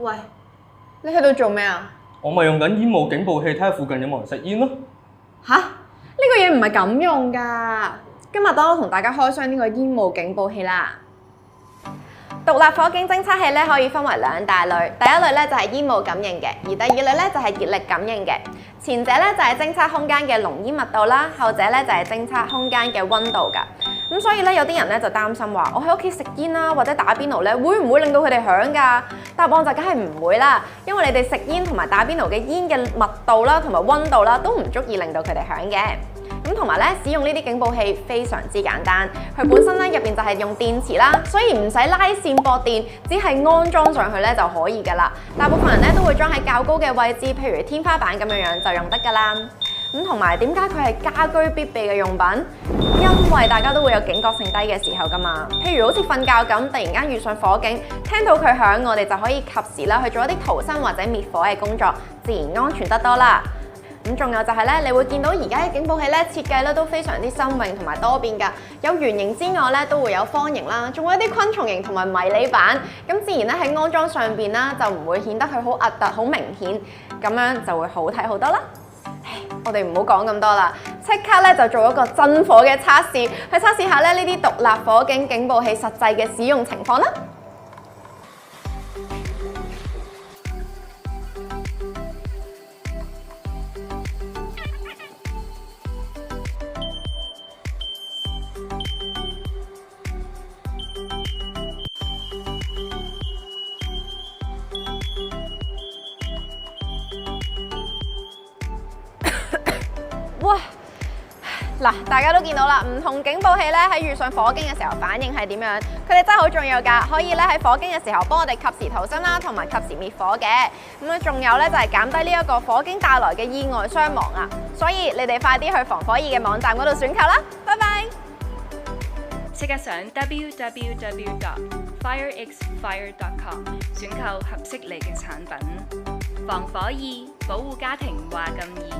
喂，你喺度做咩啊？我咪用緊煙霧警報器睇下附近有冇人食煙咯。吓？呢個嘢唔係咁用㗎。今日等我同大家開箱呢個煙霧警報器啦。獨立火警偵測器咧可以分為兩大類，第一類咧就係煙霧感應嘅，而第二類咧就係熱力感應嘅。前者咧就係偵測空間嘅濃煙密度啦，後者咧就係偵測空間嘅溫度㗎。咁所以咧有啲人咧就擔心話，我喺屋企食煙啦或者打邊爐咧，會唔會令到佢哋響㗎？答案就梗係唔會啦，因為你哋食煙同埋打邊爐嘅煙嘅密度啦同埋溫度啦都唔足以令到佢哋響嘅。咁同埋咧，使用呢啲警報器非常之簡單，佢本身咧入邊就係用電池啦，所以唔使拉線駁電，只係安裝上去咧就可以㗎啦。大部分人咧都會裝喺較高嘅位置，譬如天花板咁樣就用得㗎啦。咁同埋點解佢係家居必備嘅用品？因為大家都會有警覺性低嘅時候㗎嘛。譬如好似瞓覺咁，突然間遇上火警，聽到佢響，我哋就可以及時啦去做一啲逃生或者滅火嘅工作，自然安全得多啦。咁仲有就係咧，你會見到而家嘅警報器咧設計咧都非常之新穎同埋多變㗎，有圓形之外咧都會有方形啦，仲會有啲昆蟲形同埋迷你版，咁自然咧喺安裝上邊啦就唔會顯得佢好核突、好明顯，咁樣就會好睇好多啦。我哋唔好講咁多啦，即刻咧就做一個真火嘅測試，去測試下咧呢啲獨立火警警報器實際嘅使用情況啦。哇！嗱，大家都見到啦，唔同警報器咧喺遇上火警嘅時候反應係點樣？佢哋真係好重要㗎，可以咧喺火警嘅時候幫我哋及時逃生啦，同埋及時滅火嘅。咁啊，仲有咧就係減低呢一個火警帶來嘅意外傷亡啊！所以你哋快啲去防火易嘅網站嗰度選購啦，拜拜！即刻上 www.firexfire.com 選購合適你嘅產品，防火易，保護家庭話咁易。